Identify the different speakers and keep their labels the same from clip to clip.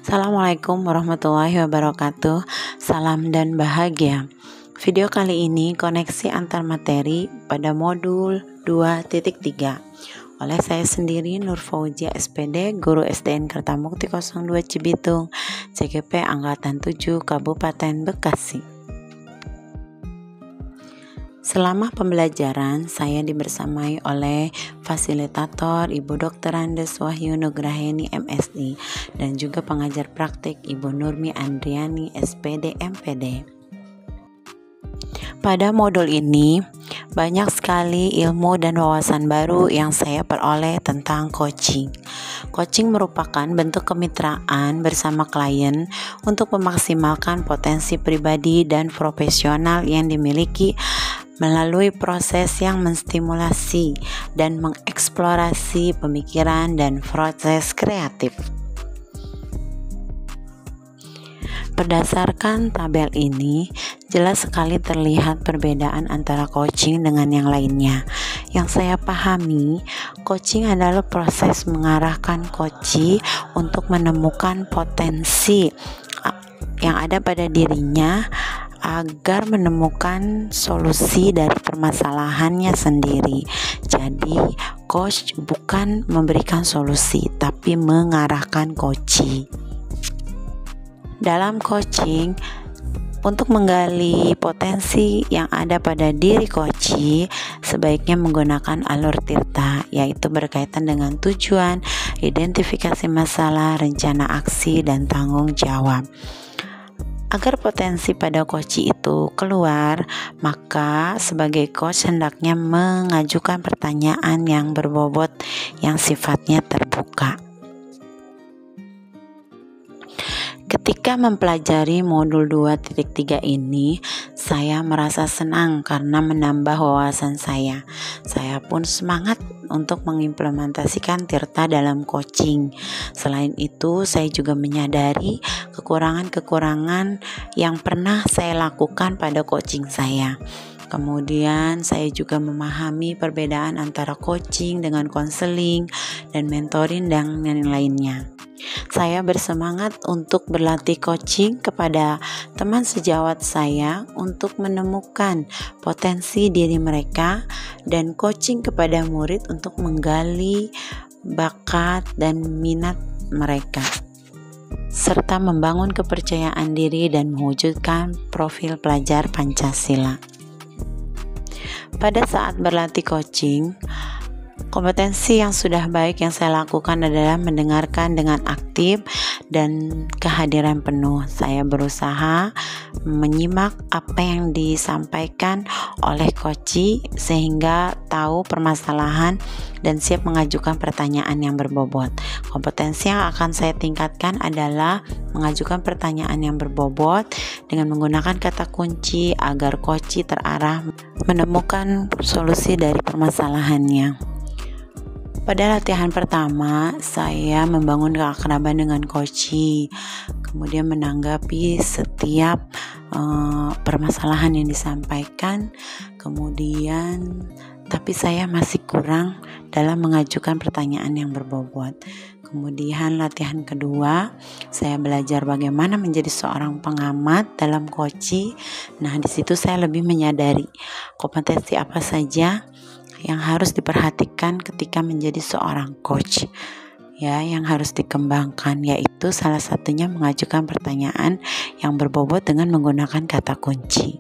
Speaker 1: Assalamualaikum warahmatullahi wabarakatuh. Salam dan bahagia. Video kali ini koneksi antar materi pada modul 2.3 oleh saya sendiri Nur Fauzia SPD, Guru SDN Kertamukti 02 Cibitung, CGP Angkatan 7 Kabupaten Bekasi. Selama pembelajaran, saya dibersamai oleh fasilitator Ibu Dr. Andes Wahyu Nugraheni MSI dan juga pengajar praktik Ibu Nurmi Andriani SPD MPD. Pada modul ini, banyak sekali ilmu dan wawasan baru yang saya peroleh tentang coaching. Coaching merupakan bentuk kemitraan bersama klien untuk memaksimalkan potensi pribadi dan profesional yang dimiliki melalui proses yang menstimulasi dan mengeksplorasi pemikiran dan proses kreatif. Berdasarkan tabel ini, jelas sekali terlihat perbedaan antara coaching dengan yang lainnya. Yang saya pahami, coaching adalah proses mengarahkan coachee untuk menemukan potensi yang ada pada dirinya agar menemukan solusi dari permasalahannya sendiri. Jadi, coach bukan memberikan solusi, tapi mengarahkan coachee. Dalam coaching, untuk menggali potensi yang ada pada diri coachee, sebaiknya menggunakan alur tirta, yaitu berkaitan dengan tujuan, identifikasi masalah, rencana aksi, dan tanggung jawab. Agar potensi pada coachee itu keluar, maka sebagai coach hendaknya mengajukan pertanyaan yang berbobot yang sifatnya terbuka. Ketika mempelajari modul 2.3 ini, saya merasa senang karena menambah wawasan saya. Saya pun semangat untuk mengimplementasikan tirta dalam coaching. Selain itu, saya juga menyadari kekurangan-kekurangan yang pernah saya lakukan pada coaching saya. Kemudian saya juga memahami perbedaan antara coaching dengan konseling dan mentoring dan lain-lainnya. Saya bersemangat untuk berlatih coaching kepada teman sejawat saya untuk menemukan potensi diri mereka, dan coaching kepada murid untuk menggali bakat dan minat mereka, serta membangun kepercayaan diri dan mewujudkan profil pelajar Pancasila. Pada saat berlatih coaching, kompetensi yang sudah baik yang saya lakukan adalah mendengarkan dengan aktif dan kehadiran penuh. Saya berusaha menyimak apa yang disampaikan oleh coachee sehingga tahu permasalahan dan siap mengajukan pertanyaan yang berbobot. Kompetensi yang akan saya tingkatkan adalah mengajukan pertanyaan yang berbobot dengan menggunakan kata kunci agar coachee terarah menemukan solusi dari permasalahannya. Pada latihan pertama, saya membangun keakraban dengan coachee, kemudian menanggapi setiap permasalahan yang disampaikan, tapi saya masih kurang dalam mengajukan pertanyaan yang berbobot. Kemudian latihan kedua, saya belajar bagaimana menjadi seorang pengamat dalam coachee. Nah, di situ saya lebih menyadari kompetensi apa saja yang harus diperhatikan ketika menjadi seorang coach, yang harus dikembangkan, yaitu salah satunya mengajukan pertanyaan yang berbobot dengan menggunakan kata kunci.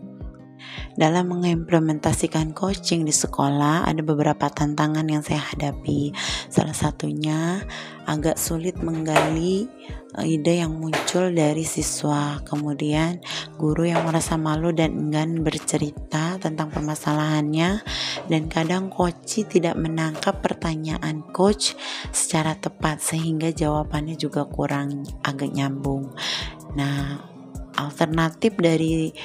Speaker 1: Dalam mengimplementasikan coaching di sekolah, ada beberapa tantangan yang saya hadapi. Salah satunya agak sulit menggali ide yang muncul dari siswa. Kemudian guru yang merasa malu dan enggan bercerita tentang permasalahannya, dan kadang coachee tidak menangkap pertanyaan coach secara tepat sehingga jawabannya juga kurang agak nyambung. Nah, alternatif dari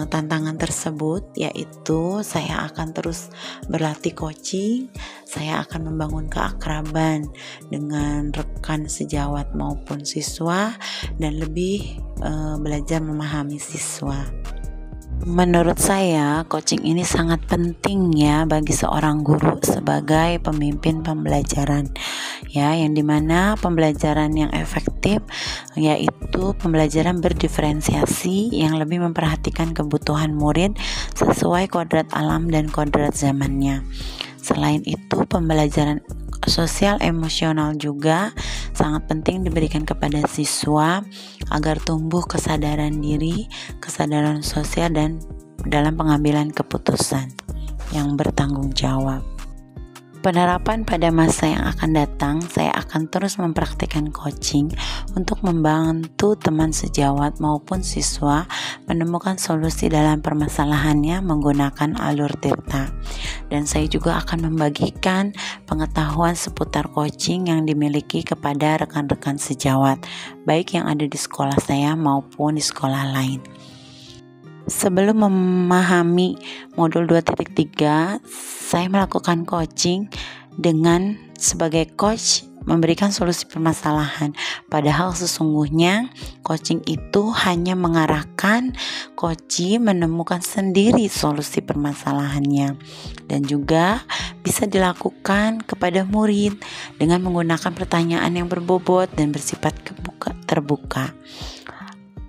Speaker 1: tantangan tersebut yaitu saya akan terus berlatih coaching, saya akan membangun keakraban dengan rekan sejawat maupun siswa, dan lebih belajar memahami siswa. Menurut saya, coaching ini sangat penting bagi seorang guru sebagai pemimpin pembelajaran. ya, yang dimana pembelajaran yang efektif yaitu pembelajaran berdiferensiasi yang lebih memperhatikan kebutuhan murid sesuai kodrat alam dan kodrat zamannya. Selain itu, pembelajaran sosial emosional juga sangat penting diberikan kepada siswa agar tumbuh kesadaran diri, kesadaran sosial, dan dalam pengambilan keputusan yang bertanggung jawab. Penerapan pada masa yang akan datang, saya akan terus mempraktikkan coaching untuk membantu teman sejawat maupun siswa menemukan solusi dalam permasalahannya menggunakan alur Tirta. Dan saya juga akan membagikan pengetahuan seputar coaching yang dimiliki kepada rekan-rekan sejawat, baik yang ada di sekolah saya maupun di sekolah lain. Sebelum memahami modul 2.3, saya melakukan coaching dengan sebagai coach memberikan solusi permasalahan. Padahal sesungguhnya coaching itu hanya mengarahkan coach menemukan sendiri solusi permasalahannya, dan juga bisa dilakukan kepada murid dengan menggunakan pertanyaan yang berbobot dan bersifat terbuka.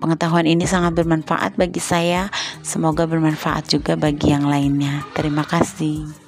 Speaker 1: Pengetahuan ini sangat bermanfaat bagi saya, semoga bermanfaat juga bagi yang lainnya. Terima kasih.